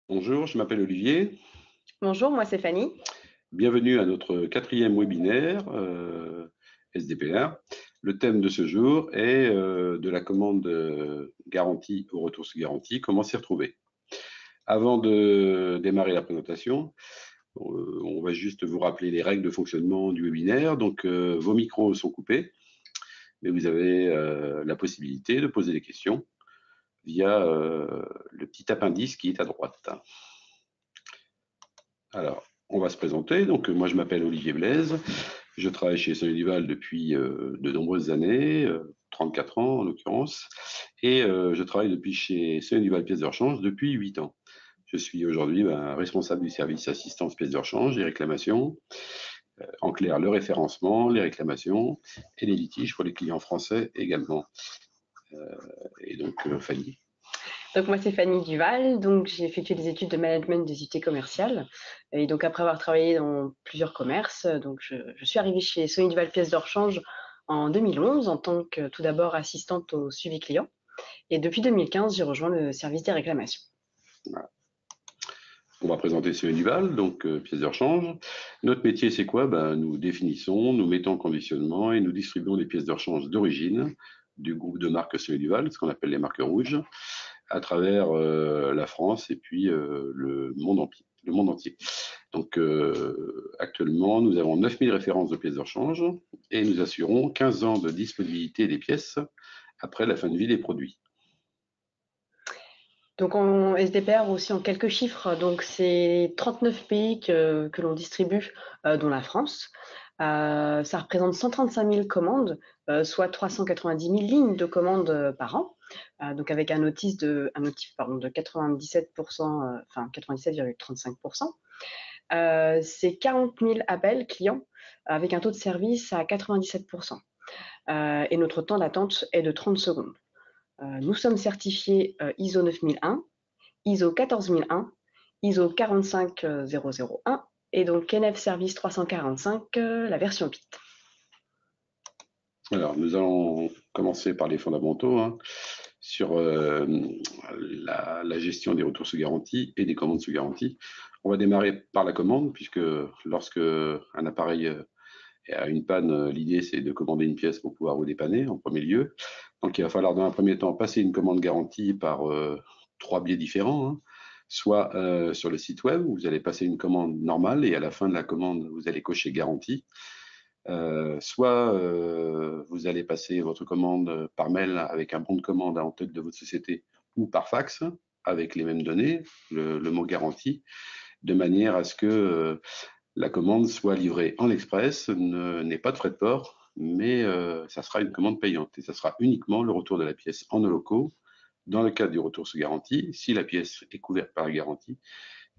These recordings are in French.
Bonjour, je m'appelle Olivier. Bonjour, moi c'est Fanny. Bienvenue à notre quatrième webinaire SDPR. Le thème de ce jour est de la commande garantie au retour sous garantie, comment s'y retrouver. Avant de démarrer la présentation, on va juste vous rappeler les règles de fonctionnement du webinaire. Donc, vos micros sont coupés, mais vous avez la possibilité de poser des questions via le petit appendice qui est à droite. Alors, on va se présenter. Donc, moi, je m'appelle Olivier Blaise. Je travaille chez Soleil Duval depuis de nombreuses années, 34 ans en l'occurrence, et je travaille depuis chez Soleil Duval Pièces de rechange depuis 8 ans. Je suis aujourd'hui responsable du service assistance pièces de rechange et réclamations, en clair le référencement, les réclamations et les litiges pour les clients français également. Et donc, Fanny. Donc moi c'est Fanny Duval, donc j'ai effectué des études de management des unités commerciales et donc après avoir travaillé dans plusieurs commerces, donc je suis arrivée chez Sony Duval Pièces de rechange en 2011 en tant que tout d'abord assistante au suivi client et depuis 2015 j'ai rejoint le service des réclamations. Voilà. On va présenter Soleil Duval, donc pièces de rechange. Notre métier, c'est quoi? Nous définissons, nous mettons en conditionnement et nous distribuons des pièces de rechange d'origine du groupe de marques Soleil Duval, ce qu'on appelle les marques rouges, à travers la France et puis le monde entier. Donc actuellement, nous avons 9000 références de pièces de rechange et nous assurons 15 ans de disponibilité des pièces après la fin de vie des produits. Donc en SDPR aussi en quelques chiffres, donc c'est 39 pays que l'on distribue, dont la France. Ça représente 135 000 commandes, soit 390 000 lignes de commandes par an. Donc avec un notif pardon, de 97%, enfin 97,35%. C'est 40 000 appels clients avec un taux de service à 97%. Et notre temps d'attente est de 30 secondes. Nous sommes certifiés ISO 9001, ISO 14001, ISO 45001 et donc KNF Service 345, la version 8. Alors, nous allons commencer par les fondamentaux sur la gestion des retours sous garantie et des commandes sous garantie. On va démarrer par la commande, puisque lorsque un appareil a une panne, l'idée c'est de commander une pièce pour pouvoir vous dépanner en premier lieu. Donc, il va falloir dans un premier temps passer une commande garantie par trois biais différents. Soit sur le site web, où vous allez passer une commande normale et à la fin de la commande, vous allez cocher garantie. Soit vous allez passer votre commande par mail avec un bon de commande en tête de votre société ou par fax avec les mêmes données, le mot garantie, de manière à ce que la commande soit livrée en express, n'ait pas de frais de port, mais ça sera une commande payante et ça sera uniquement le retour de la pièce en nos locaux dans le cadre du retour sous garantie, si la pièce est couverte par la garantie,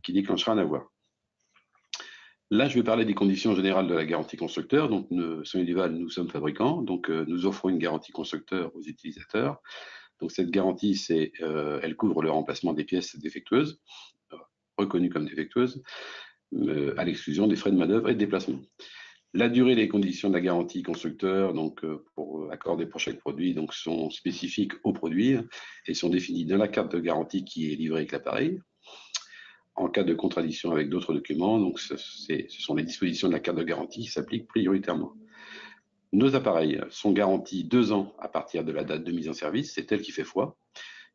qui déclenchera un avoir. Là, je vais parler des conditions générales de la garantie constructeur. Donc, Soleil Duval, nous sommes fabricants, donc nous offrons une garantie constructeur aux utilisateurs. Donc, cette garantie, elle couvre le remplacement des pièces défectueuses, reconnues comme défectueuses, à l'exclusion des frais de manœuvre et de déplacement. La durée et les conditions de la garantie constructeur, donc pour accorder pour chaque produit, donc sont spécifiques au produit et sont définies dans la carte de garantie qui est livrée avec l'appareil. En cas de contradiction avec d'autres documents, donc ce sont les dispositions de la carte de garantie qui s'appliquent prioritairement. Nos appareils sont garantis 2 ans à partir de la date de mise en service, c'est elle qui fait foi.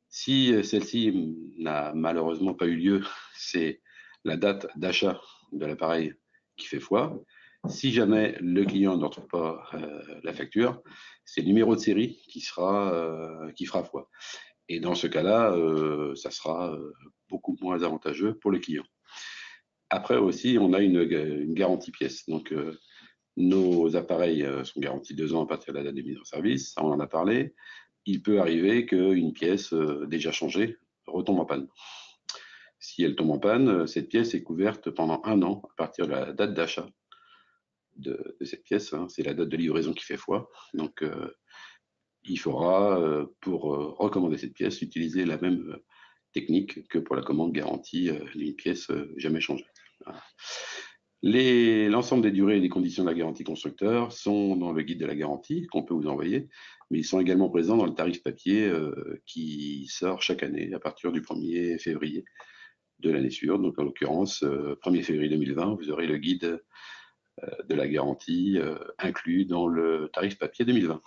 Si celle-ci n'a malheureusement pas eu lieu, c'est la date d'achat de l'appareil qui fait foi. Si jamais le client ne retrouve pas la facture, c'est le numéro de série qui fera foi. Et dans ce cas-là, ça sera beaucoup moins avantageux pour le client. Après aussi, on a une garantie pièce. Donc, nos appareils sont garantis 2 ans à partir de la date de mise en service. Ça, on en a parlé. Il peut arriver qu'une pièce déjà changée retombe en panne. Si elle tombe en panne, cette pièce est couverte pendant 1 an à partir de la date d'achat de cette pièce. C'est la date de livraison qui fait foi. Donc, il faudra, pour recommander cette pièce, utiliser la même technique que pour la commande garantie d'une pièce jamais changée. Voilà. L'ensemble des durées et des conditions de la garantie constructeur sont dans le guide de la garantie qu'on peut vous envoyer, mais ils sont également présents dans le tarif papier qui sort chaque année à partir du 1er février de l'année suivante. Donc en l'occurrence, 1er février 2020, vous aurez le guide de la garantie inclus dans le tarif papier 2020.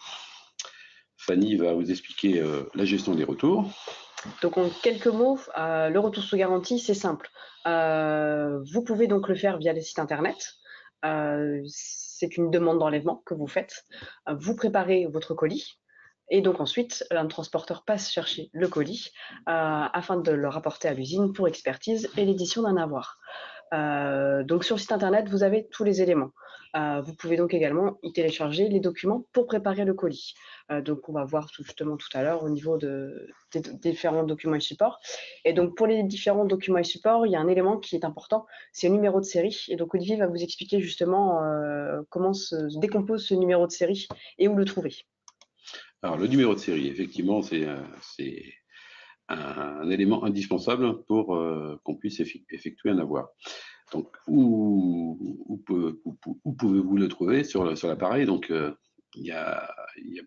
Fanny va vous expliquer la gestion des retours. Donc en quelques mots, le retour sous garantie, c'est simple. Vous pouvez donc le faire via le site internet. C'est une demande d'enlèvement que vous faites. Vous préparez votre colis. Et donc ensuite, un transporteur passe chercher le colis afin de le rapporter à l'usine pour expertise et l'édition d'un avoir. Donc sur le site internet, vous avez tous les éléments. Vous pouvez donc également y télécharger les documents pour préparer le colis. Donc on va voir justement tout à l'heure au niveau des différents documents et supports. Et donc pour les différents documents et supports, il y a un élément qui est important, c'est le numéro de série. Et donc Olivier va vous expliquer justement comment se décompose ce numéro de série et où le trouver. Alors le numéro de série, effectivement, c'est un élément indispensable pour qu'on puisse effectuer un avoir. Donc, où pouvez-vous le trouver sur l'appareil? Donc, il y a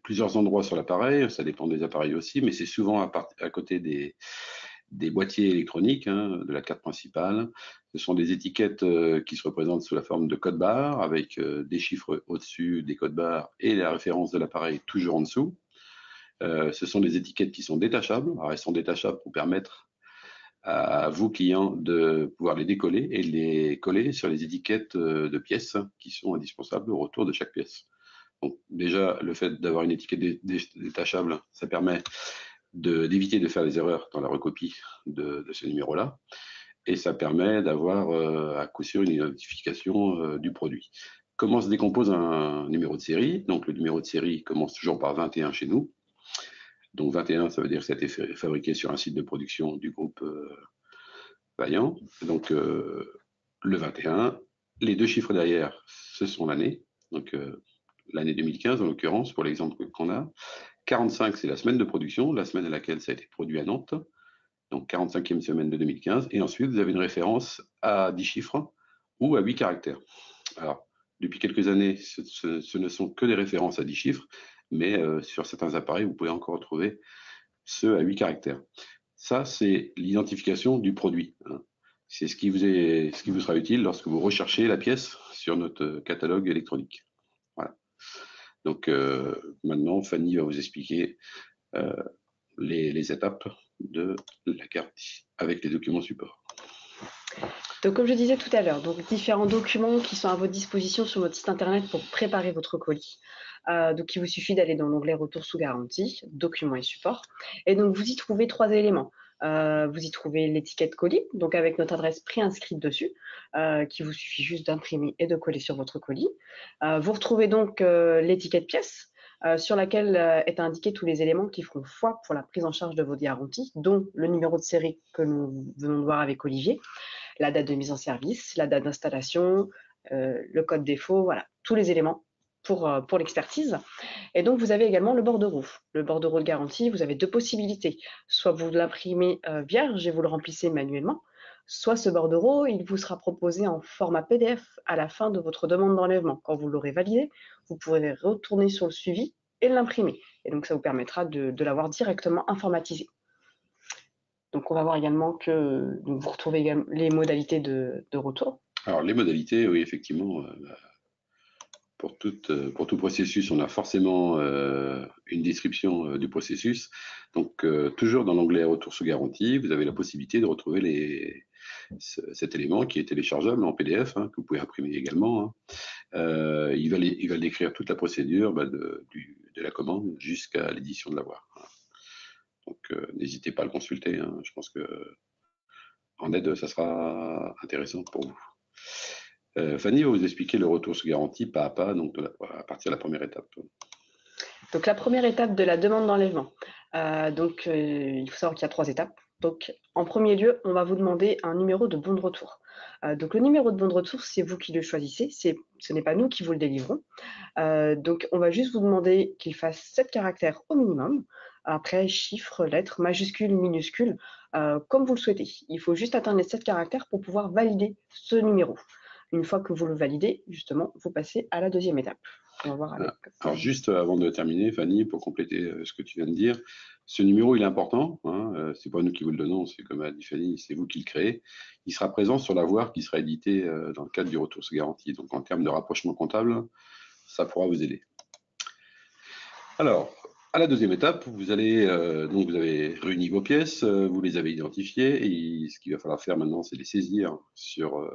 plusieurs endroits sur l'appareil, ça dépend des appareils aussi, mais c'est souvent à côté des boîtiers électroniques, hein, de la carte principale. Ce sont des étiquettes qui se représentent sous la forme de code barre, avec des chiffres au-dessus des codes barres et la référence de l'appareil toujours en dessous. Ce sont des étiquettes qui sont détachables. Alors, elles sont détachables pour permettre à vous, clients, de pouvoir les décoller et les coller sur les étiquettes de pièces qui sont indispensables au retour de chaque pièce. Donc, déjà, le fait d'avoir une étiquette détachable, ça permet d'éviter de faire des erreurs dans la recopie de ce numéro-là. Et ça permet d'avoir à coup sûr une identification du produit. Comment se décompose un numéro de série? Donc, le numéro de série commence toujours par 21 chez nous. Donc 21, ça veut dire que ça a été fabriqué sur un site de production du groupe Vaillant. Donc le 21, les deux chiffres derrière, ce sont l'année. Donc l'année 2015 en l'occurrence, pour l'exemple qu'on a. 45, c'est la semaine de production, la semaine à laquelle ça a été produit à Nantes. Donc 45e semaine de 2015. Et ensuite, vous avez une référence à 10 chiffres ou à 8 caractères. Alors, depuis quelques années, ce ne sont que des références à 10 chiffres, mais sur certains appareils, vous pouvez encore retrouver ceux à 8 caractères. Ça, c'est l'identification du produit. Hein. C'est ce qui vous sera utile lorsque vous recherchez la pièce sur notre catalogue électronique. Voilà. Donc maintenant, Fanny va vous expliquer les étapes de la garantie avec les documents support. Donc, comme je disais tout à l'heure, donc différents documents qui sont à votre disposition sur votre site internet pour préparer votre colis. Donc, il vous suffit d'aller dans l'onglet Retour sous garantie, documents et supports. Et donc, vous y trouvez 3 éléments. Vous y trouvez l'étiquette colis, donc avec notre adresse préinscrite dessus, qui vous suffit juste d'imprimer et de coller sur votre colis. Vous retrouvez donc l'étiquette pièce, sur laquelle est indiqué tous les éléments qui feront foi pour la prise en charge de votre garantie, dont le numéro de série que nous venons de voir avec Olivier, la date de mise en service, la date d'installation, le code défaut, voilà, tous les éléments pour l'expertise. Et donc, vous avez également le bordereau. Le bordereau de garantie, vous avez 2 possibilités. Soit vous l'imprimez vierge et vous le remplissez manuellement, soit ce bordereau, il vous sera proposé en format PDF à la fin de votre demande d'enlèvement. Quand vous l'aurez validé, vous pourrez retourner sur le suivi et l'imprimer. Et donc, ça vous permettra de l'avoir directement informatisé. Donc, on va voir également que vous retrouvez également les modalités de retour. Alors, les modalités, oui, effectivement, pour tout processus, on a forcément une description du processus. Donc, toujours dans l'onglet Retour sous garantie, vous avez la possibilité de retrouver cet élément qui est téléchargeable en PDF, hein, que vous pouvez imprimer également. Hein. Il va décrire toute la procédure de la commande jusqu'à l'édition de l'avoir. Hein. Donc, n'hésitez pas à le consulter. Hein. Je pense que en aide, ça sera intéressant pour vous. Fanny va vous expliquer le retour sous garantie pas à pas, donc à partir de la première étape. Donc la première étape de la demande d'enlèvement. Il faut savoir qu'il y a 3 étapes. Donc en premier lieu, on va vous demander un numéro de bon de retour. Donc le numéro de bon de retour, c'est vous qui le choisissez, ce n'est pas nous qui vous le délivrons. Donc on va juste vous demander qu'il fasse 7 caractères au minimum. Après, chiffres, lettres, majuscules, minuscules, comme vous le souhaitez. Il faut juste atteindre les 7 caractères pour pouvoir valider ce numéro. Une fois que vous le validez, justement, vous passez à la deuxième étape. On va voir avec. Alors juste avant de terminer, Fanny, pour compléter ce que tu viens de dire, ce numéro il est important, hein, c'est pas nous qui vous le donnons, c'est comme a dit Fanny, c'est vous qui le créez. Il sera présent sur l'avoir qui sera édité dans le cadre du retour sous garantie. Donc en termes de rapprochement comptable, ça pourra vous aider. Alors, à la deuxième étape, vous allez donc vous avez réuni vos pièces, vous les avez identifiées, et ce qu'il va falloir faire maintenant, c'est les saisir sur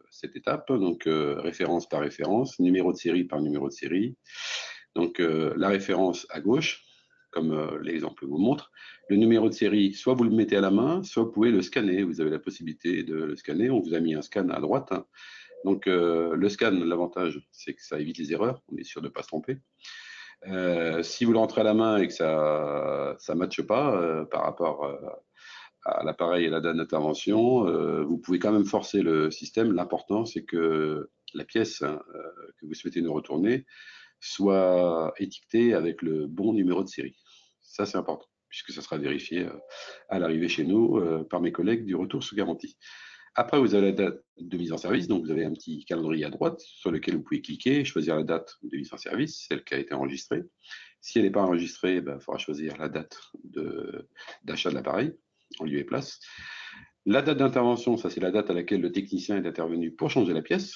cette étape. Donc référence par référence, numéro de série par numéro de série. Donc la référence à gauche, comme l'exemple vous montre. Le numéro de série, soit vous le mettez à la main, soit vous pouvez le scanner. Vous avez la possibilité de le scanner. On vous a mis un scan à droite. Donc le scan, l'avantage, c'est que ça évite les erreurs. On est sûr de ne pas se tromper. Si vous le rentrez à la main et que ça ne matche pas par rapport à l'appareil et la date d'intervention, vous pouvez quand même forcer le système. L'important, c'est que la pièce que vous souhaitez nous retourner soit étiquetée avec le bon numéro de série. Ça, c'est important, puisque ça sera vérifié à l'arrivée chez nous par mes collègues du retour sous garantie. Après, vous avez la date de mise en service, donc vous avez un petit calendrier à droite sur lequel vous pouvez cliquer, choisir la date de mise en service, celle qui a été enregistrée. Si elle n'est pas enregistrée, il faudra choisir la date d'achat de l'appareil, en lieu et place. La date d'intervention, ça c'est la date à laquelle le technicien est intervenu pour changer la pièce.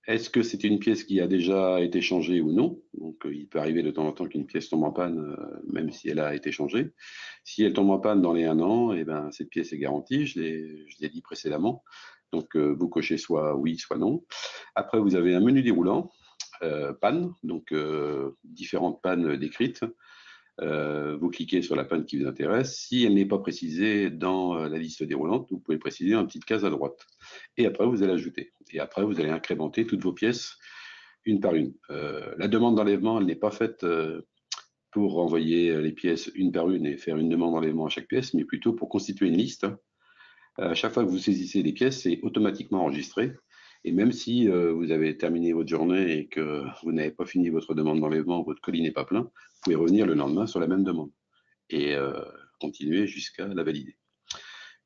Est-ce que c'est une pièce qui a déjà été changée ou non? Donc, il peut arriver de temps en temps qu'une pièce tombe en panne, même si elle a été changée. Si elle tombe en panne dans les 1 an, eh ben, cette pièce est garantie, je l'ai dit précédemment. Donc, vous cochez soit oui, soit non. Après, vous avez un menu déroulant, panne, donc différentes pannes décrites. Vous cliquez sur la panne qui vous intéresse. Si elle n'est pas précisée dans la liste déroulante, vous pouvez le préciser dans une petite case à droite. Et après, vous allez ajouter. Et après, vous allez incrémenter toutes vos pièces une par une. La demande d'enlèvement, elle n'est pas faite pour envoyer les pièces une par une et faire une demande d'enlèvement à chaque pièce, mais plutôt pour constituer une liste. À chaque fois que vous saisissez les pièces, c'est automatiquement enregistré. Et même si vous avez terminé votre journée et que vous n'avez pas fini votre demande d'enlèvement, votre colis n'est pas plein, vous pouvez revenir le lendemain sur la même demande et continuer jusqu'à la valider.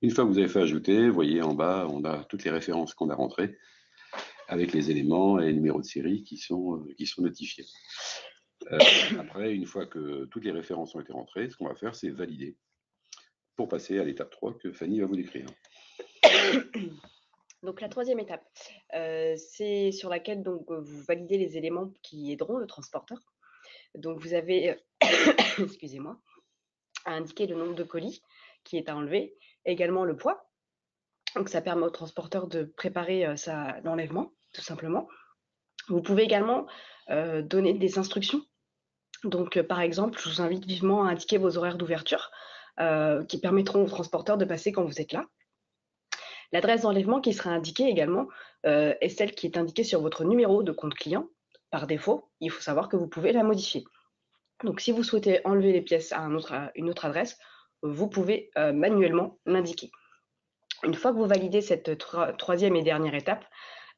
Une fois que vous avez fait ajouter, vous voyez en bas, on a toutes les références qu'on a rentrées avec les éléments et les numéros de série qui sont notifiés. Après, une fois que toutes les références ont été rentrées, ce qu'on va faire, c'est valider pour passer à l'étape 3 que Fanny va vous décrire. Donc la troisième étape, c'est sur laquelle donc, vous validez les éléments qui aideront le transporteur. Donc vous avez, excusez-moi, à indiquer le nombre de colis qui est à enlever, également le poids. Donc ça permet au transporteur de préparer l'enlèvement, tout simplement. Vous pouvez également donner des instructions. Donc par exemple, je vous invite vivement à indiquer vos horaires d'ouverture qui permettront au transporteur de passer quand vous êtes là. L'adresse d'enlèvement qui sera indiquée également est celle qui est indiquée sur votre numéro de compte client. Par défaut, il faut savoir que vous pouvez la modifier. Donc, si vous souhaitez enlever les pièces à une autre adresse, vous pouvez manuellement l'indiquer. Une fois que vous validez cette troisième et dernière étape,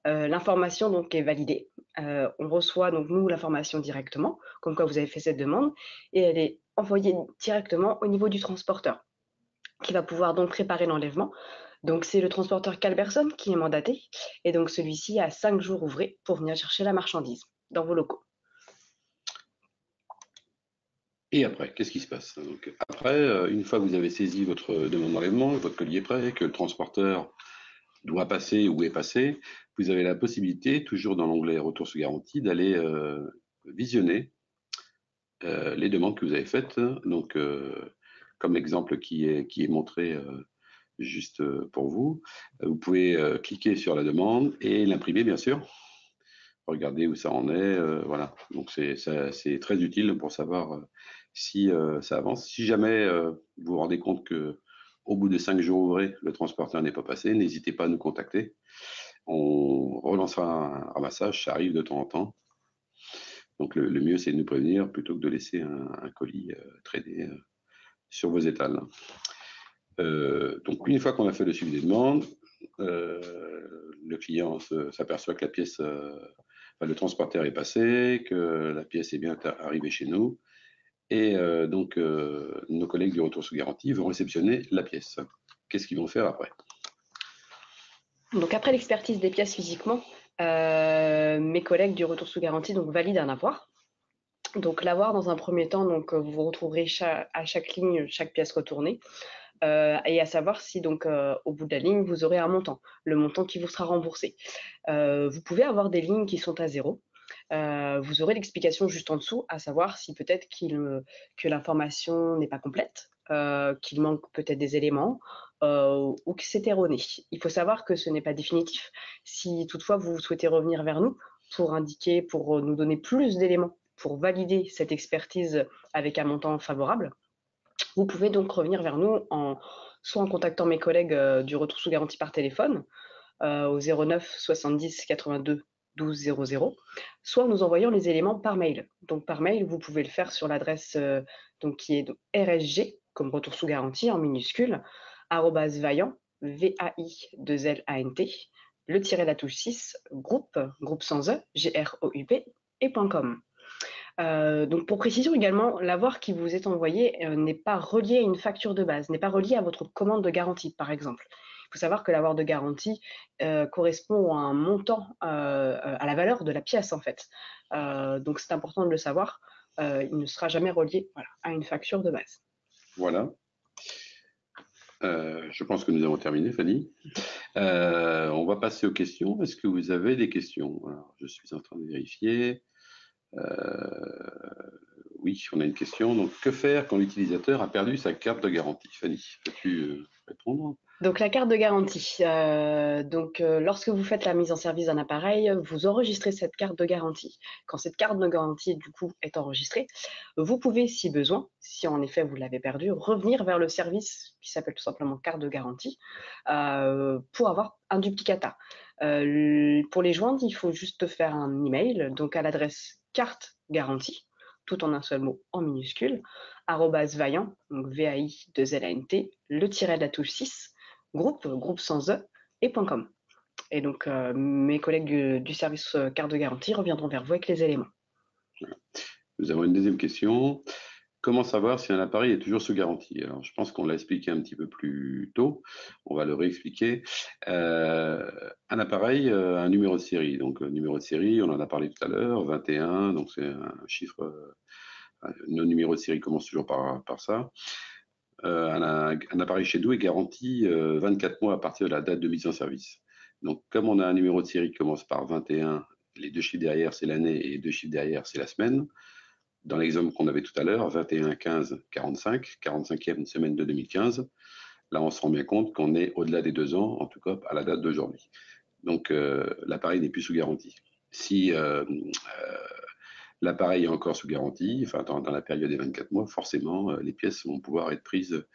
l'information donc est validée. On reçoit donc nous l'information directement, comme quoi vous avez fait cette demande, et elle est envoyée directement au niveau du transporteur, qui va pouvoir donc préparer l'enlèvement. Donc c'est le transporteur Calberson qui est mandaté, et donc celui-ci a 5 jours ouvrés pour venir chercher la marchandise dans vos locaux. Et après, qu'est-ce qui se passe? Donc, après, une fois que vous avez saisi votre demande d'enlèvement, votre colis est prêt, que le transporteur doit passer ou est passé, vous avez la possibilité, toujours dans l'onglet Retour sous garantie, d'aller visionner les demandes que vous avez faites. Donc, comme exemple qui est montré juste pour vous, vous pouvez cliquer sur la demande et l'imprimer, bien sûr. Regardez où ça en est, voilà. Donc c'est très utile pour savoir si ça avance. Si jamais vous vous rendez compte que au bout de 5 jours ouvrés, le transporteur n'est pas passé, n'hésitez pas à nous contacter. On relancera un ramassage, ça arrive de temps en temps. Donc le mieux, c'est de nous prévenir plutôt que de laisser un colis traîner sur vos étals. Donc une fois qu'on a fait le suivi des demandes, le client s'aperçoit que la pièce, le transporteur est passé, que la pièce est bien arrivée chez nous, et donc nos collègues du retour sous garantie vont réceptionner la pièce. Qu'est-ce qu'ils vont faire après? Donc après l'expertise des pièces physiquement, mes collègues du retour sous garantie donc valident un avoir. Donc l'avoir dans un premier temps, donc vous retrouverez à chaque ligne chaque pièce retournée. Et à savoir si donc au bout de la ligne vous aurez un montant, le montant qui vous sera remboursé. Vous pouvez avoir des lignes qui sont à zéro. Vous aurez l'explication juste en dessous, à savoir si peut-être que l'information n'est pas complète, qu'il manque peut-être des éléments ou que c'est erroné. Il faut savoir que ce n'est pas définitif. Si toutefois vous souhaitez revenir vers nous pour nous donner plus d'éléments, pour valider cette expertise avec un montant favorable, vous pouvez donc revenir vers nous soit en contactant mes collègues du retour sous garantie par téléphone au 09 70 82 12 00, soit en nous envoyant les éléments par mail. Donc par mail, vous pouvez le faire sur l'adresse qui est RSG, comme retour sous garantie en minuscule, @vaillant, VAI2LANT, le tiret la touche 6, groupe sans E, GROUP, et .com. Donc pour précision également, l'avoir qui vous est envoyé n'est pas relié à une facture de base, n'est pas relié à votre commande de garantie, par exemple. Il faut savoir que l'avoir de garantie correspond à un montant, à la valeur de la pièce en fait. Donc c'est important de le savoir. Il ne sera jamais relié à une facture de base. Voilà. Je pense que nous avons terminé, Fanny. On va passer aux questions. Est-ce que vous avez des questions? Alors, je suis en train de vérifier. Oui, on a une question. Donc, que faire quand l'utilisateur a perdu sa carte de garantie? Fanny, peux-tu répondre? Donc la carte de garantie. Lorsque vous faites la mise en service d'un appareil, vous enregistrez cette carte de garantie. Quand cette carte de garantie du coup est enregistrée, vous pouvez, si besoin, si en effet vous l'avez perdue, revenir vers le service qui s'appelle tout simplement carte de garantie pour avoir un duplicata. Pour les joindre, il faut juste faire un email donc à l'adresse carte garantie, tout en un seul mot en minuscule, @vaillant, donc VAI2LANT, le tiret de la touche 6, groupe sans E, et .com. Et donc, mes collègues du service carte de garantie reviendront vers vous avec les éléments. Nous avons une deuxième question. Comment savoir si un appareil est toujours sous garantie? Alors, je pense qu'on l'a expliqué un petit peu plus tôt. On va le réexpliquer. Un appareil a un numéro de série. Donc, numéro de série, on en a parlé tout à l'heure, 21. Donc, c'est un chiffre. Nos numéros de série commencent toujours par ça. Un appareil chez nous est garanti 24 mois à partir de la date de mise en service. Donc, comme on a un numéro de série qui commence par 21, les deux chiffres derrière, c'est l'année, et les deux chiffres derrière, c'est la semaine. Dans l'exemple qu'on avait tout à l'heure, 21, 15, 45, 45e semaine de 2015, là, on se rend bien compte qu'on est au-delà des 2 ans, en tout cas à la date d'aujourd'hui. Donc, l'appareil n'est plus sous garantie. Si l'appareil est encore sous garantie, enfin, dans la période des 24 mois, forcément, les pièces vont pouvoir être prises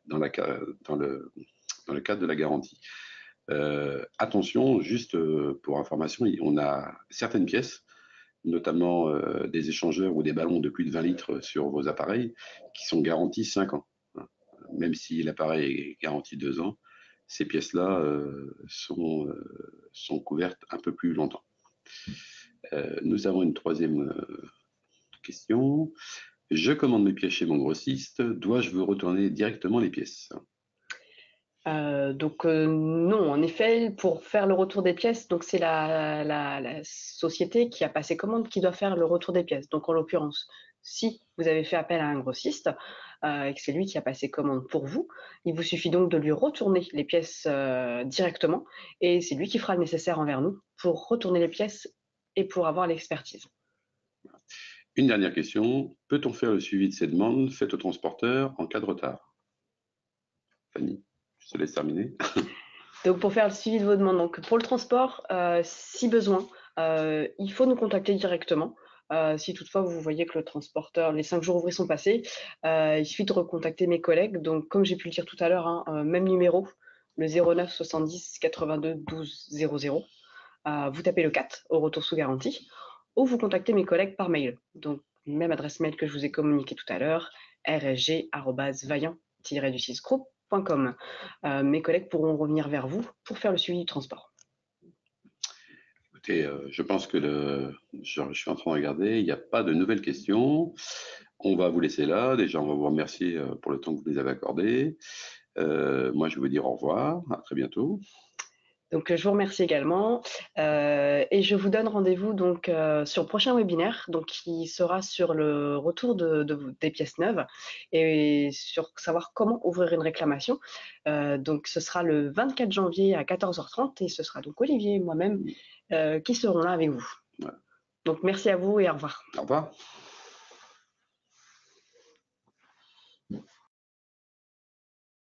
dans le cadre de la garantie. Attention, juste pour information, on a certaines pièces, notamment des échangeurs ou des ballons de plus de 20 litres sur vos appareils, qui sont garantis 5 ans. Même si l'appareil est garanti 2 ans, ces pièces-là sont couvertes un peu plus longtemps. Nous avons une troisième question. Je commande mes pièces chez mon grossiste. Dois-je vous retourner directement les pièces? Non, en effet, pour faire le retour des pièces, donc c'est la société qui a passé commande qui doit faire le retour des pièces. Donc en l'occurrence, si vous avez fait appel à un grossiste et que c'est lui qui a passé commande pour vous, il vous suffit donc de lui retourner les pièces directement et c'est lui qui fera le nécessaire envers nous pour retourner les pièces et pour avoir l'expertise. Une dernière question. Peut-on faire le suivi de ces demandes faites au transporteur en cas de retard? Fanny, je te laisse terminer. Donc pour faire le suivi de vos demandes, donc pour le transport, si besoin, il faut nous contacter directement. Si toutefois vous voyez que le transporteur, les 5 jours ouvrés sont passés, il suffit de recontacter mes collègues. Donc comme j'ai pu le dire tout à l'heure, hein, même numéro, le 09 70 82 12 00. Vous tapez le 4 au retour sous garantie, ou vous contactez mes collègues par mail. Donc même adresse mail que je vous ai communiqué tout à l'heure, rsg@vaillant-du6group.com. Mes collègues pourront revenir vers vous pour faire le suivi du transport. Écoutez, je pense que je suis en train de regarder, il n'y a pas de nouvelles questions. On va vous laisser là. Déjà, on va vous remercier pour le temps que vous nous avez accordé. Moi, je vais vous dire au revoir. À très bientôt. Donc, je vous remercie également, et je vous donne rendez-vous donc, sur le prochain webinaire, donc qui sera sur le retour des pièces neuves et sur savoir comment ouvrir une réclamation. Donc ce sera le 24 janvier à 14h30 et ce sera donc Olivier et moi-même, qui seront là avec vous. Ouais. Donc merci à vous et au revoir. Au revoir.